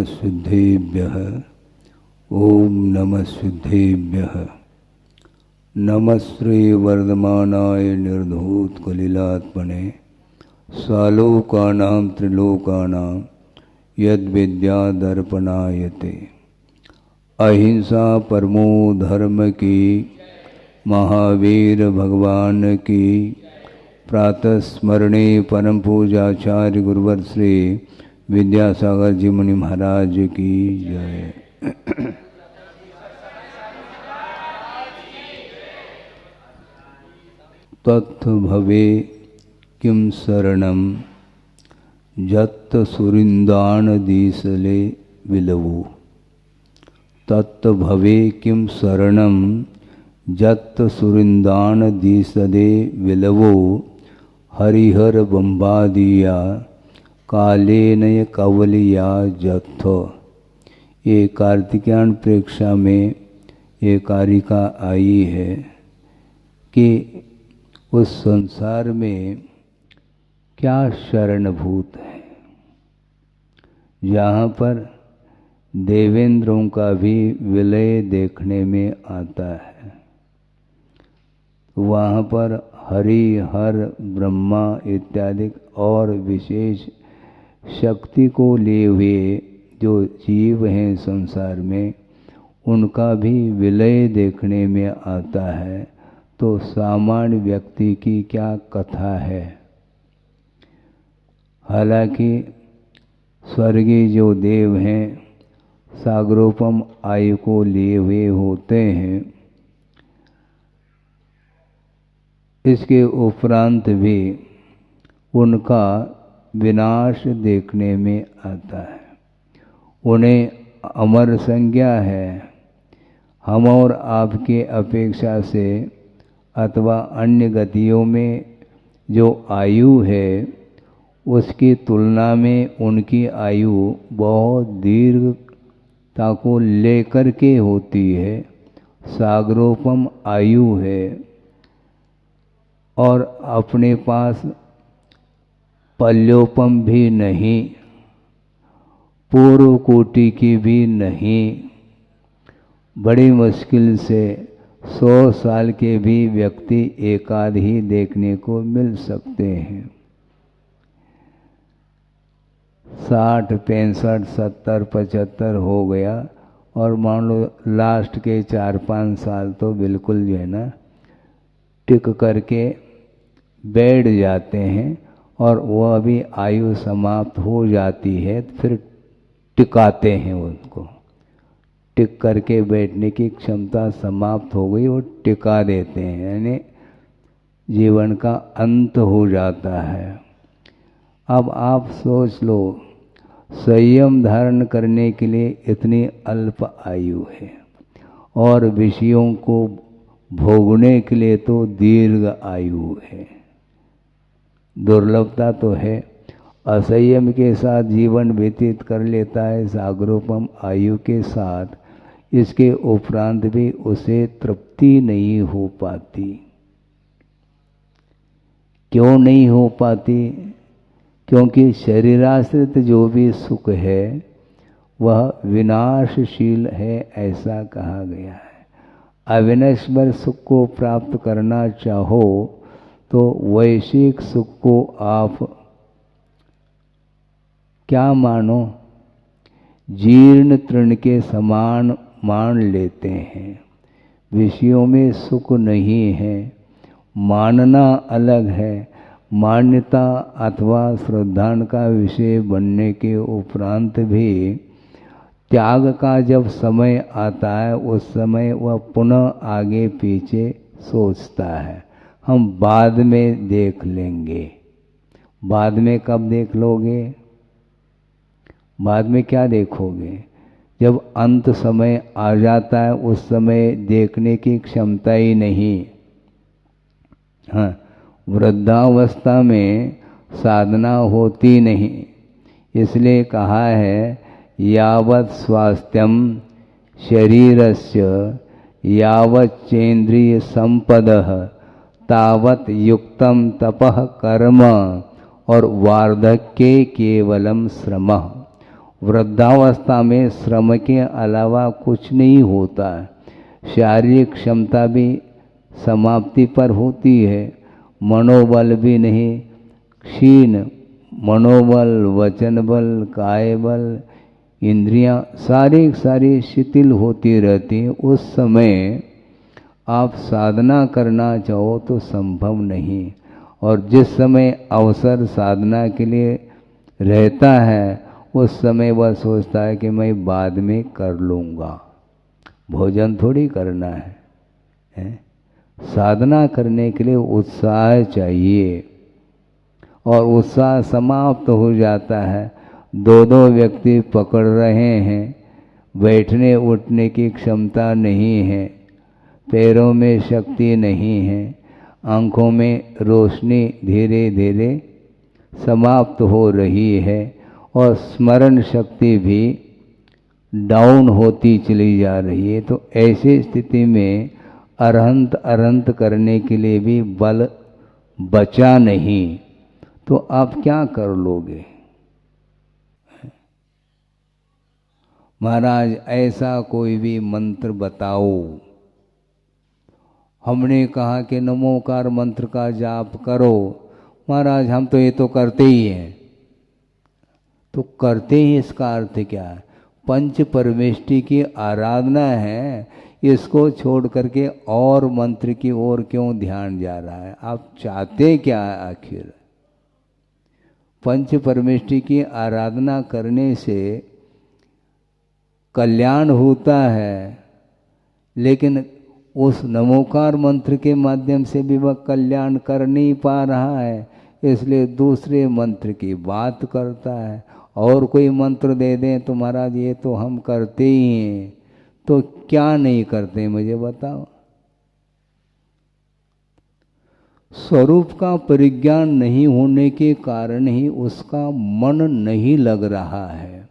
नमः सिद्धेभ्यः। ओम नमः सिद्धेभ्यः। नमः श्री वर्धमानाय निर्धूतकलिलात्मने सालोकानां त्रिलोकानां यद्विद्यादर्पणायते। अहिंसा परमो धर्म की महावीर भगवान की प्रातः स्मरणे परम पूजाचार्य गुरुवर श्री विद्यासागर जी मुनि महाराज की जय। तत् भवे किम शरणम जत्त सुरिंदान दीसले विलवो। तत् भवे किम शरणम जत्त सुरिंदान दीसले विलवो। हरिहर बंबादिया कालेनय कवलिया जत्थ। ये कार्तिकायन प्रेक्षा में ये कारिका आई है कि उस संसार में क्या शरणभूत है, जहाँ पर देवेंद्रों का भी विलय देखने में आता है। वहाँ पर हरि हर ब्रह्मा इत्यादि और विशेष शक्ति को लिए हुए जो जीव हैं संसार में, उनका भी विलय देखने में आता है। तो सामान्य व्यक्ति की क्या कथा है। हालांकि स्वर्गीय जो देव हैं सागरोपम आयु को लिए हुए होते हैं, इसके उपरांत भी उनका विनाश देखने में आता है। उन्हें अमर संज्ञा है। हम और आपके अपेक्षा से अथवा अन्य गतियों में जो आयु है उसकी तुलना में उनकी आयु बहुत दीर्घता को लेकर के होती है। सागरोपम आयु है और अपने पास पल्योपम भी नहीं, पूर्व कोटि की भी नहीं। बड़ी मुश्किल से 100 साल के भी व्यक्ति एकाध ही देखने को मिल सकते हैं। 60, 65, 70, 75 हो गया और मान लो लास्ट के 4-5 साल तो बिल्कुल जो है ना टिक करके बैठ जाते हैं और वह भी आयु समाप्त हो जाती है। फिर टिकाते हैं उनको, टिक करके बैठने की क्षमता समाप्त हो गई और टिका देते हैं, यानी जीवन का अंत हो जाता है। अब आप सोच लो, संयम धारण करने के लिए इतनी अल्प आयु है और विषयों को भोगने के लिए तो दीर्घ आयु है। दुर्लभता तो है। असंयम के साथ जीवन व्यतीत कर लेता है सागरोपम आयु के साथ, इसके उपरांत भी उसे तृप्ति नहीं हो पाती। क्यों नहीं हो पाती? क्योंकि शरीराश्रित जो भी सुख है वह विनाशशील है, ऐसा कहा गया है। अविनश्वर सुख को प्राप्त करना चाहो तो वैश्विक सुख को आप क्या मानो? जीर्ण तृण के समान मान लेते हैं। विषयों में सुख नहीं है, मानना अलग है। मान्यता अथवा श्रद्धा का विषय बनने के उपरांत भी त्याग का जब समय आता है उस समय वह पुनः आगे पीछे सोचता है, हम बाद में देख लेंगे। बाद में कब देख लोगे? बाद में क्या देखोगे? जब अंत समय आ जाता है उस समय देखने की क्षमता ही नहीं। हाँ, वृद्धावस्था में साधना होती नहीं, इसलिए कहा है यावत् स्वास्थ्यम शरीरस्य यावच्चेन्द्रिय संपदः तावत् युक्तम तपः कर्म और वार्धक्ये केवलम श्रमः। वृद्धावस्था में श्रम के अलावा कुछ नहीं होता है, शारीरिक क्षमता भी समाप्ति पर होती है, मनोबल भी नहीं, क्षीण मनोबल, वचन बल, काय बल, इंद्रियां सारी शिथिल होती रहती हैं। उस समय आप साधना करना चाहो तो संभव नहीं, और जिस समय अवसर साधना के लिए रहता है उस समय वह सोचता है कि मैं बाद में कर लूँगा। भोजन थोड़ी करना है? साधना करने के लिए उत्साह चाहिए, और उत्साह समाप्त हो जाता है। दो व्यक्ति पकड़ रहे हैं, बैठने उठने की क्षमता नहीं है, पैरों में शक्ति नहीं है, आँखों में रोशनी धीरे धीरे समाप्त हो रही है, और स्मरण शक्ति भी डाउन होती चली जा रही है। तो ऐसी स्थिति में अरहंत करने के लिए भी बल बचा नहीं, तो आप क्या कर लोगे? महाराज ऐसा कोई भी मंत्र बताओ। हमने कहा कि नमोकार मंत्र का जाप करो। महाराज हम तो ये तो करते ही हैं। तो करते ही इसका अर्थ क्या है? पंच परमेष्टि की आराधना है, इसको छोड़ करके और मंत्र की ओर क्यों ध्यान जा रहा है? आप चाहते क्या है आखिर? पंच परमेष्टि की आराधना करने से कल्याण होता है, लेकिन उस नमोकार मंत्र के माध्यम से भी वह कल्याण कर नहीं पा रहा है, इसलिए दूसरे मंत्र की बात करता है। और कोई मंत्र दे दें तो महाराज ये तो हम करते ही हैं। तो क्या नहीं करते मुझे बताओ? स्वरूप का परिज्ञान नहीं होने के कारण ही उसका मन नहीं लग रहा है।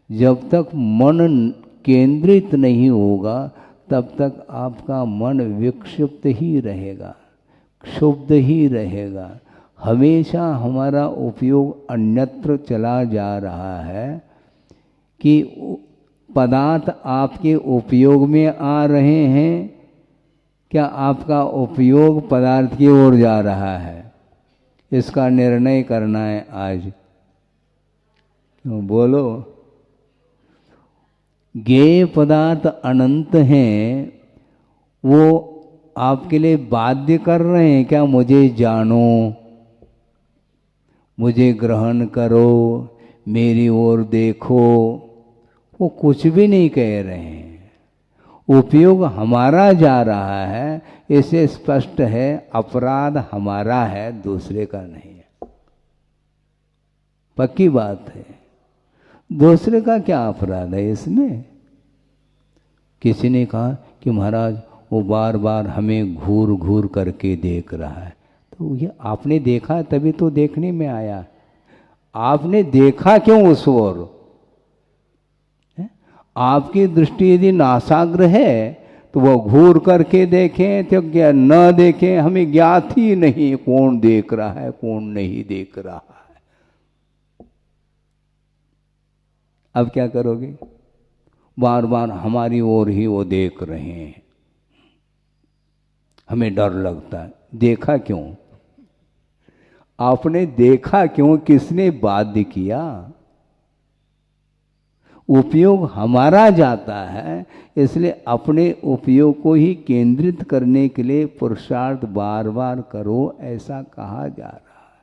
जब तक मन केंद्रित नहीं होगा तब तक आपका मन विक्षिप्त ही रहेगा, क्षुब्ध ही रहेगा। हमेशा हमारा उपयोग अन्यत्र चला जा रहा है कि पदार्थ आपके उपयोग में आ रहे हैं, क्या आपका उपयोग पदार्थ की ओर जा रहा है? इसका निर्णय करना है आज। क्यों बोलो? ज्ञेय पदार्थ अनंत हैं, वो आपके लिए बाध्य कर रहे हैं क्या? मुझे जानो, मुझे ग्रहण करो, मेरी ओर देखो, वो कुछ भी नहीं कह रहे हैं। उपयोग हमारा जा रहा है, इससे स्पष्ट है अपराध हमारा है, दूसरे का नहीं है। पक्की बात है। दूसरे का क्या अपराध है इसमें? किसी ने कहा कि महाराज वो बार बार हमें घूर घूर करके देख रहा है। तो ये आपने देखा तभी तो देखने में आया। आपने देखा क्यों उस ओर? आपकी दृष्टि यदि नासाग्र है तो वो घूर करके देखें तो क्या न देखें, हमें ज्ञात ही नहीं कौन देख रहा है कौन नहीं देख रहा है। अब क्या करोगे? बार बार हमारी ओर ही वो देख रहे हैं, हमें डर लगता है। देखा क्यों? आपने देखा क्यों? किसने बाध्य किया? उपयोग हमारा जाता है, इसलिए अपने उपयोग को ही केंद्रित करने के लिए पुरुषार्थ बार बार करो, ऐसा कहा जा रहा है।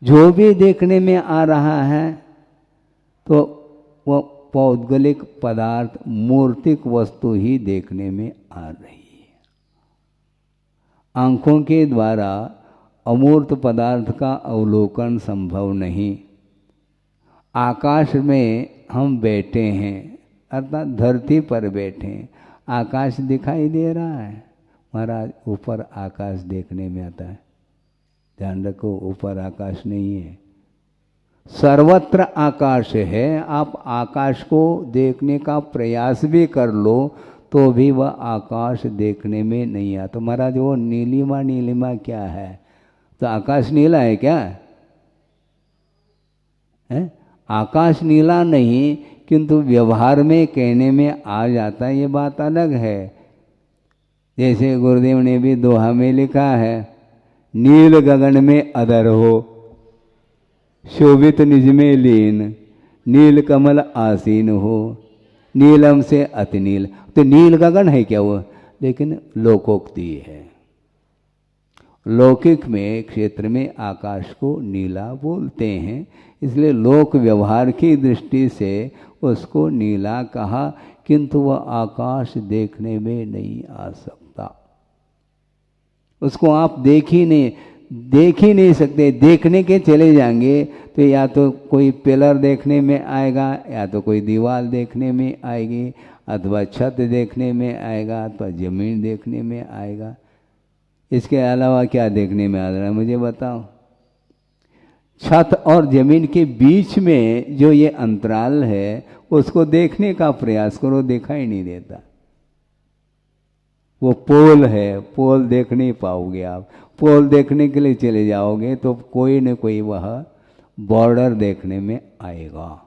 जो भी देखने में आ रहा है तो वह पौद्गलिक पदार्थ, मूर्तिक वस्तु ही देखने में आ रही है। आंखों के द्वारा अमूर्त पदार्थ का अवलोकन संभव नहीं। आकाश में हम बैठे हैं, अर्थात धरती पर बैठे हैं, आकाश दिखाई दे रहा है। महाराज ऊपर आकाश देखने में आता है, ध्यान रखो ऊपर आकाश नहीं है, सर्वत्र आकाश है। आप आकाश को देखने का प्रयास भी कर लो तो भी वह आकाश देखने में नहीं आता। महाराज वो नीलिमा नीलिमा क्या है? तो आकाश नीला है क्या है? आकाश नीला नहीं, किंतु व्यवहार में कहने में आ जाता है, ये बात अलग है। जैसे गुरुदेव ने भी दोहा में लिखा है, नील गगन में अधर हो, शोभित निज में लीन, नील कमल आसीन हो, नीलम से अति नील। तो नील गगन है क्या वो? लेकिन लोकोक्ति है। लौकिक में क्षेत्र में आकाश को नीला बोलते हैं, इसलिए लोक व्यवहार की दृष्टि से उसको नीला कहा, किंतु वह आकाश देखने में नहीं आ सकता। उसको आप देख ही नहीं सकते। देखने के चले जाएंगे तो या तो कोई पिलर देखने में आएगा, या तो कोई दीवार देखने में आएगी, अथवा छत देखने में आएगा, अथवा जमीन देखने में आएगा। इसके अलावा क्या देखने में आ रहा है मुझे बताओ? छत और जमीन के बीच में जो ये अंतराल है उसको देखने का प्रयास करो, देखा ही नहीं देता। वो पोल है, पोल देख नहीं पाओगे आप। पोल देखने के लिए चले जाओगे तो कोई न कोई वह बॉर्डर देखने में आएगा।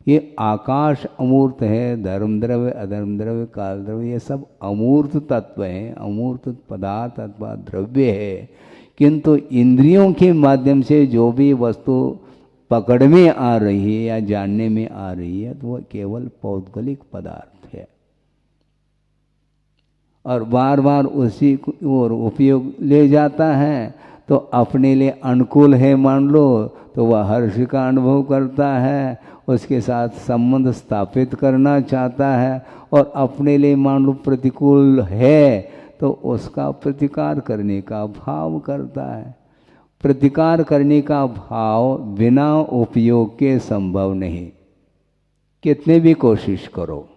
ये आकाश अमूर्त है, धर्म द्रव्य, अधर्म द्रव्य, काल द्रव्य, ये सब अमूर्त तत्व हैं, अमूर्त पदार्थ अथवा द्रव्य है। किंतु इंद्रियों के माध्यम से जो भी वस्तु पकड़ में आ रही है या जानने में आ रही है, तो वह केवल पौद्गलिक पदार्थ है। और बार बार उसी और उपयोग ले जाता है, तो अपने लिए अनुकूल है मान लो तो वह हर्ष का अनुभव करता है, उसके साथ संबंध स्थापित करना चाहता है, और अपने लिए मान लो प्रतिकूल है तो उसका प्रतिकार करने का भाव करता है। प्रतिकार करने का भाव बिना उपयोग के संभव नहीं, कितने भी कोशिश करो।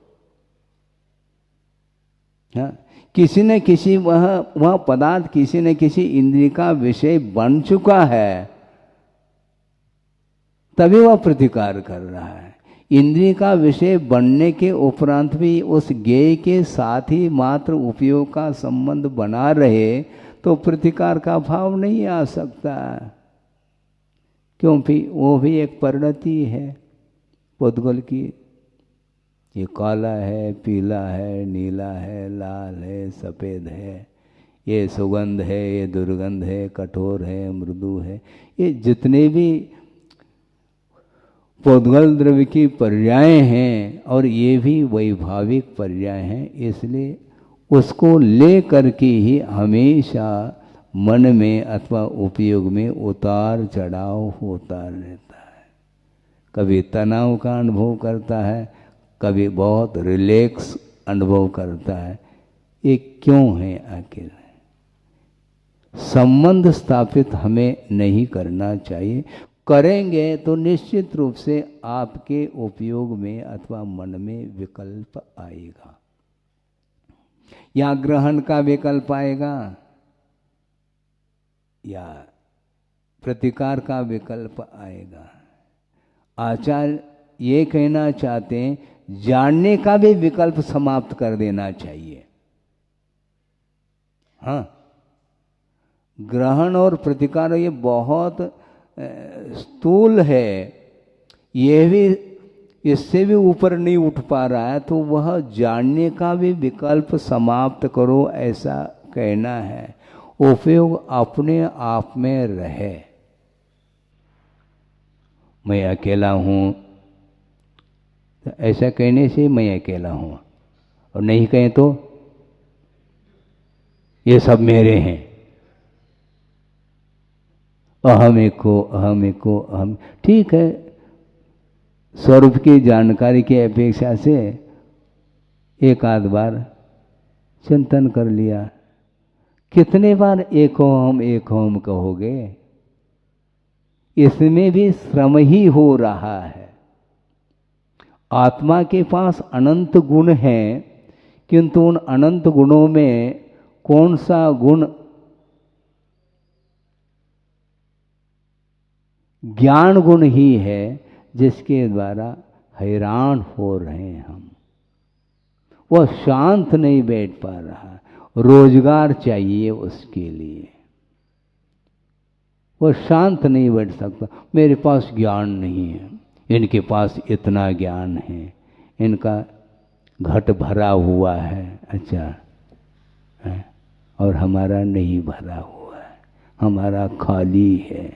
हाँ, किसी न किसी वह पदार्थ किसी न किसी इंद्रिय का विषय बन चुका है, तभी वह प्रतिकार कर रहा है। इंद्रिय का विषय बनने के उपरांत भी उस ज्ञेय के साथ ही मात्र उपयोग का संबंध बना रहे तो प्रतिकार का भाव नहीं आ सकता, क्योंकि वो भी एक परिणति है पुद्गल की। ये काला है, पीला है, नीला है, लाल है, सफ़ेद है, ये सुगंध है, ये दुर्गंध है, कठोर है, मृदु है, ये जितने भी पौद्गल द्रव्य की पर्याय हैं, और ये भी वैभाविक पर्याय हैं, इसलिए उसको ले करके ही हमेशा मन में अथवा उपयोग में उतार चढ़ाव होता रहता है। कभी तनाव का अनुभव करता है, कभी बहुत रिलैक्स अनुभव करता है। ये क्यों है? आखिर संबंध स्थापित हमें नहीं करना चाहिए। करेंगे तो निश्चित रूप से आपके उपयोग में अथवा मन में विकल्प आएगा, या ग्रहण का विकल्प आएगा, या प्रतिकार का विकल्प आएगा। आचार्य ये कहना चाहते हैं, जानने का भी विकल्प समाप्त कर देना चाहिए। हाँ, ग्रहण और प्रतिकार ये बहुत स्थूल है, ये भी इससे भी ऊपर नहीं उठ पा रहा है, तो वह जानने का भी विकल्प समाप्त करो, ऐसा कहना है। उपयोग अपने आप में रहे। मैं अकेला हूँ, ऐसा कहने से मैं अकेला हूँ, और नहीं कहें तो ये सब मेरे हैं, अहम एक हो, अहम एक हो, अहम। ठीक है, स्वरूप की जानकारी की अपेक्षा से एक आध बार चिंतन कर लिया। कितने बार एक होम कहोगे? इसमें भी श्रम ही हो रहा है। आत्मा के पास अनंत गुण हैं, किंतु उन अनंत गुणों में कौन सा गुण ज्ञान गुण ही है जिसके द्वारा हैरान हो रहे हैं हम। वह शांत नहीं बैठ पा रहा, रोजगार चाहिए उसके लिए। वो शांत नहीं बैठ सकता। मेरे पास ज्ञान नहीं है, इनके पास इतना ज्ञान है, इनका घट भरा हुआ है, अच्छा है, और हमारा नहीं भरा हुआ है, हमारा खाली है।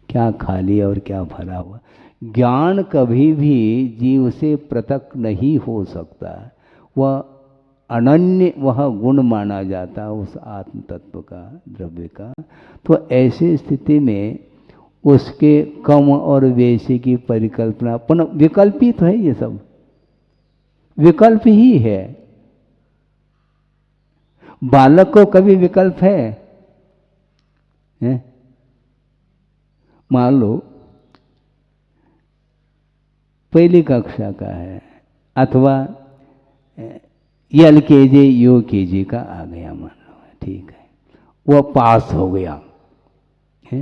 क्या खाली और क्या भरा हुआ? ज्ञान कभी भी जीव से पृथक नहीं हो सकता, वह अनन्य, वह गुण माना जाता है उस आत्म तत्व का, द्रव्य का। तो ऐसी स्थिति में उसके कम और बेशी की परिकल्पना, पुनः विकल्पित है, ये सब विकल्प ही है। बालक को कभी विकल्प है? मान लो पहली कक्षा का है, अथवा LKG UKG का आ गया, मान लो, ठीक है, वह पास हो गया है,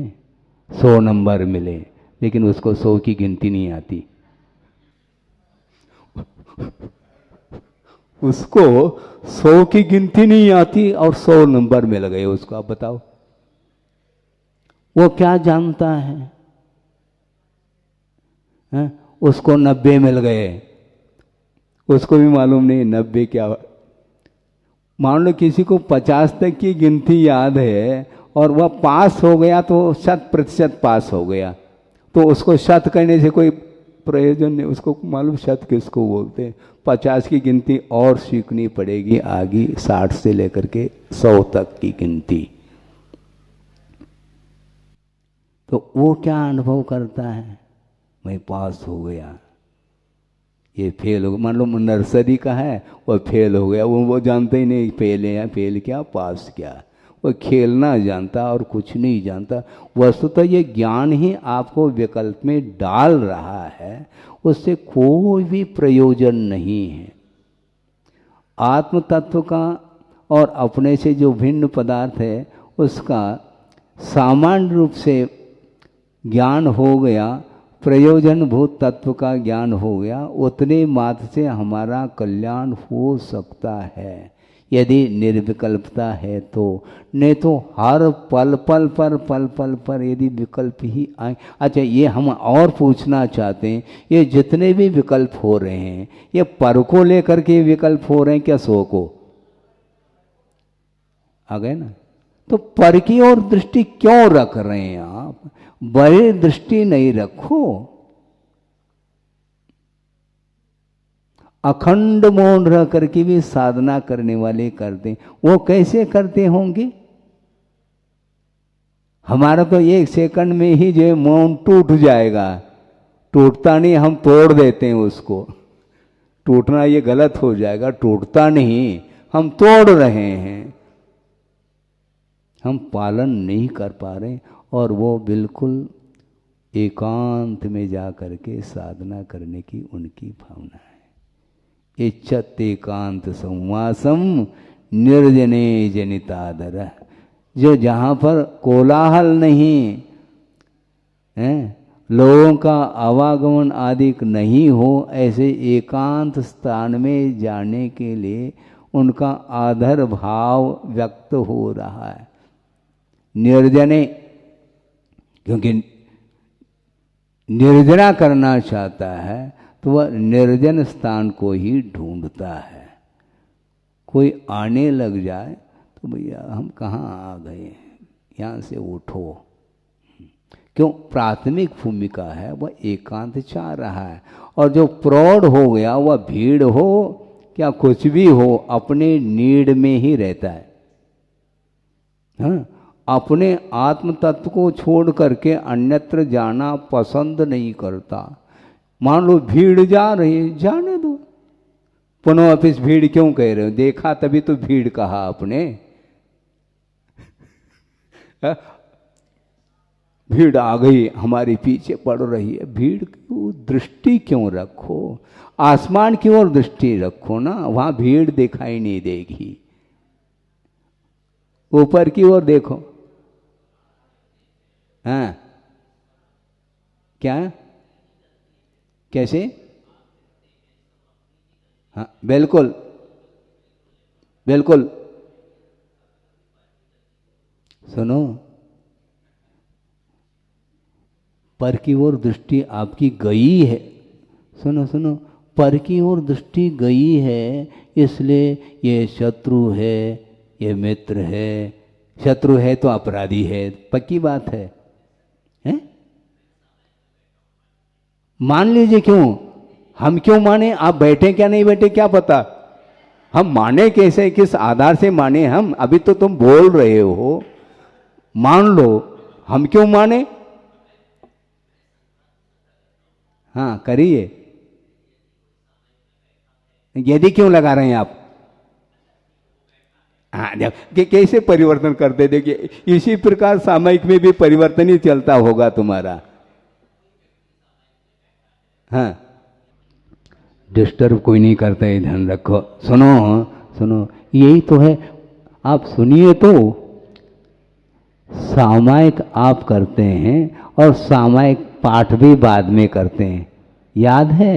100 नंबर मिले, लेकिन उसको 100 की गिनती नहीं आती। उसको 100 की गिनती नहीं आती और 100 नंबर मिल गए उसको। आप बताओ वो क्या जानता है? उसको 90 मिल गए, उसको भी मालूम नहीं 90 क्या। मान लो किसी को 50 तक की गिनती याद है और वह पास हो गया, तो 100% पास हो गया, तो उसको शत करने से कोई प्रयोजन नहीं। उसको मालूम शत किसको बोलते हैं। 50 की गिनती और सीखनी पड़ेगी आगे, 60 से लेकर के 100 तक की गिनती। तो वो क्या अनुभव करता है? मैं पास हो गया, ये फेल हो गया। मान लो नर्सरी का है, वो फेल हो गया, वो जानते ही नहीं फेल है या फेल क्या, पास क्या। वो खेलना जानता और कुछ नहीं जानता। वस्तुतः ये ज्ञान ही आपको विकल्प में डाल रहा है, उससे कोई भी प्रयोजन नहीं है। आत्म तत्व का और अपने से जो भिन्न पदार्थ है उसका सामान्य रूप से ज्ञान हो गया, प्रयोजनभूत तत्व का ज्ञान हो गया, उतने मात्र से हमारा कल्याण हो सकता है यदि निर्विकल्पता है तो। नहीं तो हर पल पल पर यदि विकल्प ही आए। अच्छा, ये हम और पूछना चाहते हैं, ये जितने भी विकल्प हो रहे हैं, ये पर को लेकर के विकल्प हो रहे हैं क्या, सो को? आ गए ना? तो पर की ओर दृष्टि क्यों रख रहे हैं आप? बड़े दृष्टि नहीं रखो। अखंड मौन रह करके भी साधना करने वाले करते, वो कैसे करते होंगे? हमारा तो 1 सेकंड में ही जो मौन टूट जाएगा। टूटता नहीं, हम तोड़ देते हैं उसको। टूटना ये गलत हो जाएगा, टूटता नहीं, हम तोड़ रहे हैं, हम पालन नहीं कर पा रहे। और वो बिल्कुल एकांत में जा करके साधना करने की उनकी भावना है। इच्छत एकांत संवासम निर्जने जनितादर, जो जहाँ पर कोलाहल नहीं है, लोगों का आवागमन आदि नहीं हो, ऐसे एकांत स्थान में जाने के लिए उनका आदर भाव व्यक्त हो रहा है। निर्जने, क्योंकि निर्जना करना चाहता है तो वह निर्जन स्थान को ही ढूंढता है। कोई आने लग जाए तो भैया हम कहाँ आ गए, यहाँ से उठो। क्यों? प्राथमिक भूमिका है, वह एकांत चाह रहा है। और जो प्रौढ़ हो गया, वह भीड़ हो क्या कुछ भी हो, अपने नीड में ही रहता है। हाँ, अपने आत्म तत्व को छोड़ करके अन्यत्र जाना पसंद नहीं करता। मान लो भीड़ जा रही, जाने दो। पुनः वापिस भीड़ क्यों कह रहे हो? देखा तभी तो भीड़ कहा आपने। भीड़ आ गई, हमारे पीछे पड़ रही है, भीड़ की दृष्टि क्यों रखो? आसमान की ओर दृष्टि रखो ना, वहां भीड़ दिखाई नहीं देगी। ऊपर की ओर देखो। हाँ, क्या? कैसे? हाँ, बिल्कुल बिल्कुल। सुनो, पर की ओर दृष्टि आपकी गई है, सुनो सुनो, पर की ओर दृष्टि गई है, इसलिए ये शत्रु है, ये मित्र है। शत्रु है तो अपराधी है, पक्की बात है, हैं? मान लीजिए, क्यों हम क्यों माने? आप बैठे क्या नहीं बैठे क्या पता, हम माने कैसे, किस आधार से माने? हम अभी तो तुम बोल रहे हो, मान लो, हम क्यों माने? हाँ करिए, यदि क्यों लगा रहे हैं आप? हाँ देखिए कैसे परिवर्तन करते, देखिए इसी प्रकार सामयिक में भी परिवर्तन ही चलता होगा तुम्हारा। हाँ, डिस्टर्ब कोई नहीं करता है, ध्यान रखो। सुनो सुनो, यही तो है, आप सुनिए तो। सामायिक आप करते हैं और सामायिक पाठ भी बाद में करते हैं, याद है?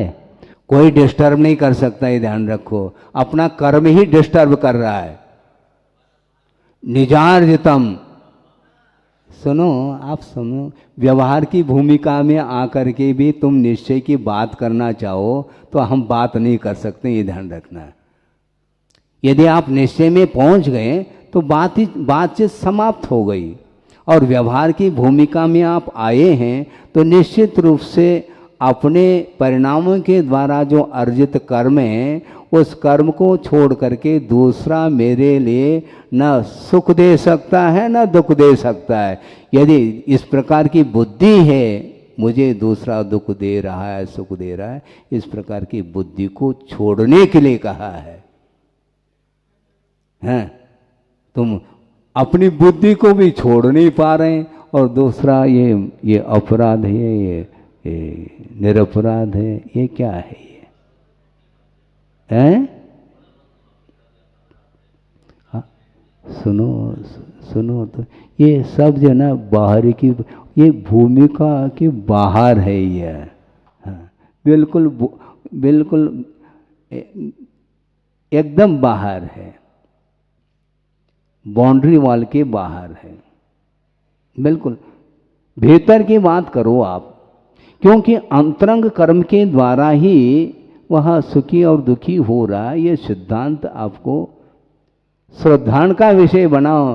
कोई डिस्टर्ब नहीं कर सकता, ये ध्यान रखो। अपना कर्म ही डिस्टर्ब कर रहा है। निजार्जितम, सुनो, आप सुनो, व्यवहार की भूमिका में आकर के भी तुम निश्चय की बात करना चाहो तो हम बात नहीं कर सकते, ये ध्यान रखना। यदि आप निश्चय में पहुंच गए तो बातचीत समाप्त हो गई। और व्यवहार की भूमिका में आप आए हैं तो निश्चित रूप से अपने परिणामों के द्वारा जो अर्जित कर्म है, उस कर्म को छोड़ करके दूसरा मेरे लिए न सुख दे सकता है न दुख दे सकता है। यदि इस प्रकार की बुद्धि है, मुझे दूसरा दुख दे रहा है, सुख दे रहा है, इस प्रकार की बुद्धि को छोड़ने के लिए कहा है। हैं? तुम अपनी बुद्धि को भी छोड़ नहीं पा रहे हैं, और दूसरा ये अपराध है, ये निरपराध है, ये क्या है ये? हैं? हाँ, सुनो तो, ये सब जो ना बाहर की, ये भूमिका के बाहर है ये। हाँ, बिल्कुल बिल्कुल एकदम बाहर है, बाउंड्री वॉल के बाहर है, बिल्कुल भीतर की बात करो आप। क्योंकि अंतरंग कर्म के द्वारा ही वह सुखी और दुखी हो रहा है, ये सिद्धांत आपको श्रद्धान का विषय बनाओ।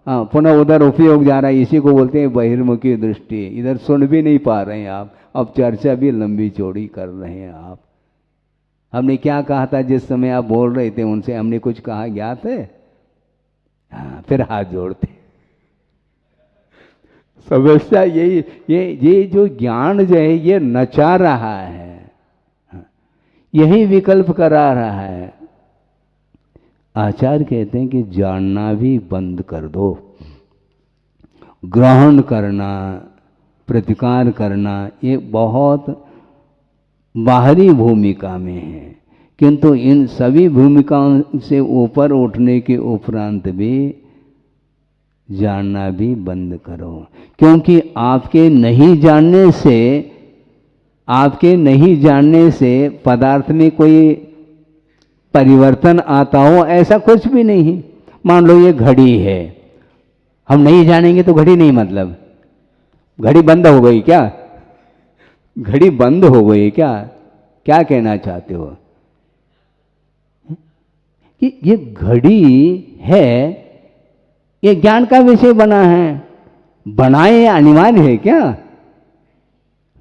हाँ, पुनः उधर उपयोग जा रहा है, इसी को बोलते हैं बहिर्मुखी दृष्टि। इधर सुन भी नहीं पा रहे हैं आप, अब चर्चा भी लंबी चौड़ी कर रहे हैं आप। हमने क्या कहा था जिस समय आप बोल रहे थे उनसे? हमने कुछ कहा ज्ञात है? हाँ, फिर हाथ जोड़ते। समस्या यही, ये जो ज्ञान जो है ये नचा रहा है, यही विकल्प करा रहा है। आचार्य कहते हैं कि जानना भी बंद कर दो, ग्रहण करना, प्रतिकार करना, ये बहुत बाहरी भूमिका में है। किंतु इन सभी भूमिकाओं से ऊपर उठने के उपरांत भी जानना भी बंद करो। क्योंकि आपके नहीं जानने से पदार्थ में कोई परिवर्तन आता हो, ऐसा कुछ भी नहीं। मान लो ये घड़ी है, हम नहीं जानेंगे तो घड़ी नहीं, मतलब घड़ी बंद हो गई क्या? घड़ी बंद हो गई क्या? क्या कहना चाहते हो? कि ये घड़ी है, ये ज्ञान का विषय बना है, बनाए अनिवार्य है क्या?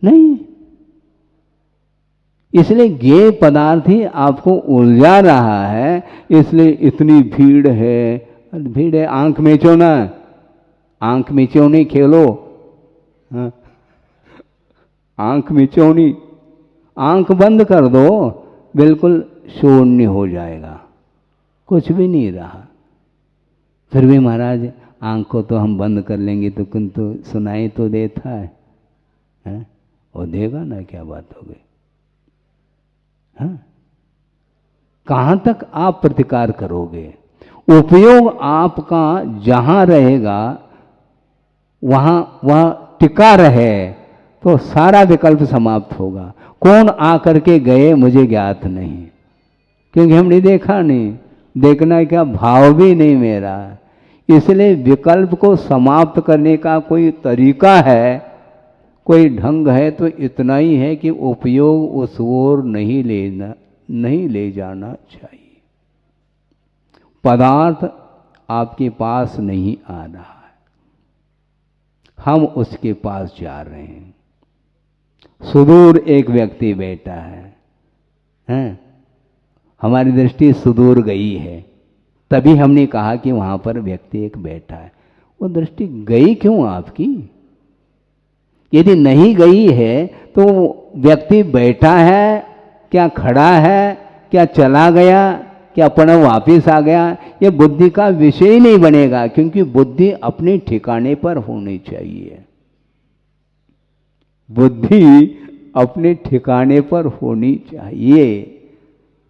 नहीं। इसलिए ये पदार्थ ही आपको उलझा रहा है, इसलिए इतनी भीड़ है। भीड़ है, आंख मीचो ना, आंख मीचो नहीं, खेलो। हाँ? आंख मीचो नहीं, आंख बंद कर दो, बिल्कुल शून्य हो जाएगा, कुछ भी नहीं रहा। फिर भी महाराज आंख को तो हम बंद कर लेंगे तो किंतु सुनाई तो देता है, वो देगा ना, क्या बात हो गई? हाँ? कहाँ तक आप प्रतिकार करोगे? उपयोग आपका जहाँ रहेगा वहाँ वह टिका रहे तो सारा विकल्प समाप्त होगा। कौन आकर के गए मुझे ज्ञात नहीं, क्योंकि हमने देखा नहीं, देखना क्या, भाव भी नहीं मेरा। इसलिए विकल्प को समाप्त करने का कोई तरीका है, कोई ढंग है तो इतना ही है कि उपयोग उस ओर नहीं ले जाना चाहिए। पदार्थ आपके पास नहीं आ रहा है, हम उसके पास जा रहे हैं। सुदूर एक व्यक्ति बैठा है, हमारी दृष्टि सुदूर गई है, तभी हमने कहा कि वहां पर व्यक्ति एक बैठा है। वो दृष्टि गई क्यों आपकी? यदि नहीं गई है तो व्यक्ति बैठा है, क्या खड़ा है, क्या चला गया, क्या पुनः वापिस आ गया, ये बुद्धि का विषय ही नहीं बनेगा, क्योंकि बुद्धि अपने ठिकाने पर होनी चाहिए। बुद्धि अपने ठिकाने पर होनी चाहिए,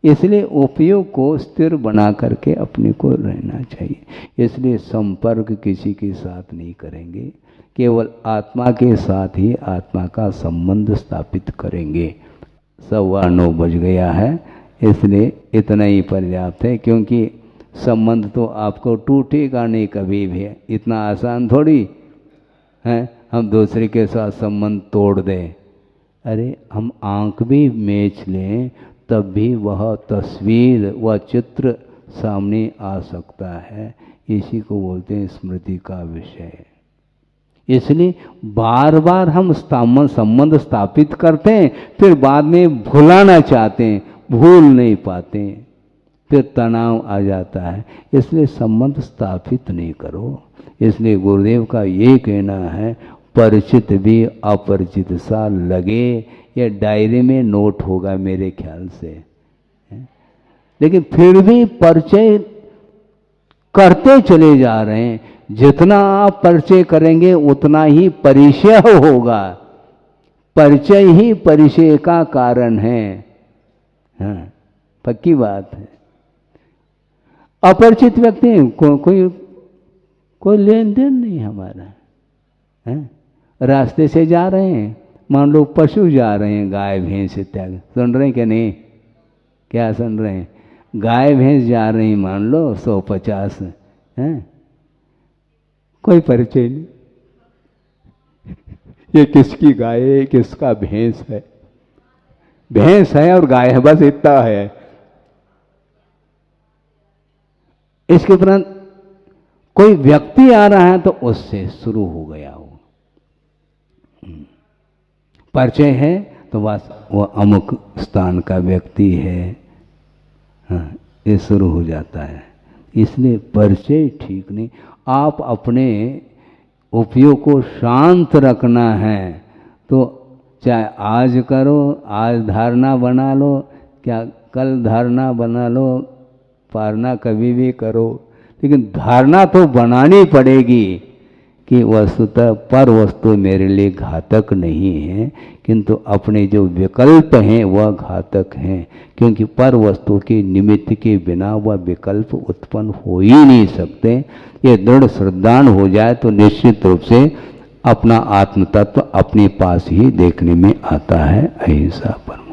इसलिए उपयोग को स्थिर बना करके अपने को रहना चाहिए। इसलिए संपर्क किसी के साथ नहीं करेंगे, केवल आत्मा के साथ ही आत्मा का संबंध स्थापित करेंगे। 9:15 बज गया है, इसलिए इतना ही पर्याप्त है, क्योंकि संबंध तो आपको टूटेगा नहीं कभी भी। इतना आसान थोड़ी है हम दूसरे के साथ संबंध तोड़ दें। अरे हम आंख भी मेच लें तब भी वह तस्वीर व चित्र सामने आ सकता है। इसी को बोलते हैं स्मृति का विषय। इसलिए बार बार हम संबंध स्थापित करते हैं, फिर बाद में भुलाना चाहते हैं, भूल नहीं पाते, फिर तनाव आ जाता है। इसलिए संबंध स्थापित नहीं करो। इसलिए गुरुदेव का ये कहना है, परिचित भी अपरिचित सा लगे, ये डायरी में नोट होगा मेरे ख्याल से। लेकिन फिर भी परिचय करते चले जा रहे हैं। जितना आप परिचय करेंगे उतना ही परिचय होगा। परिचय ही परिचय का कारण है। हाँ, पक्की बात है। अपरिचित व्यक्ति कोई लेन देन नहीं हमारा है। रास्ते से जा रहे हैं, मान लो पशु जा रहे हैं, गाय भैंस इत्यादि, सुन रहे हैं कि नहीं? क्या सुन रहे हैं? गाय भैंस जा रही, मान लो 150 हैं, कोई परिचय नहीं, ये किसकी गाय है, किसका भैंस है। भैंस है और गाय है, बस इतना है। इसके उपरांत कोई व्यक्ति आ रहा है तो उससे शुरू हो गया हो। परिचय है तो बस वो अमुक स्थान का व्यक्ति है, हाँ, ये शुरू हो जाता है। इसलिए परिचय ठीक नहीं। आप अपने उपयोग को शांत रखना है तो चाहे आज करो, आज धारणा बना लो, क्या कल धारणा बना लो, पारना कभी भी करो, लेकिन धारणा तो बनानी पड़ेगी कि वस्तुतः पर वस्तु मेरे लिए घातक नहीं है, किंतु अपने जो विकल्प हैं वह घातक हैं, क्योंकि पर वस्तु के निमित्त के बिना वह विकल्प उत्पन्न हो ही नहीं सकते। ये दृढ़ श्रद्धान हो जाए तो निश्चित रूप से अपना आत्म तत्व अपने पास ही देखने में आता है। अहिंसा पर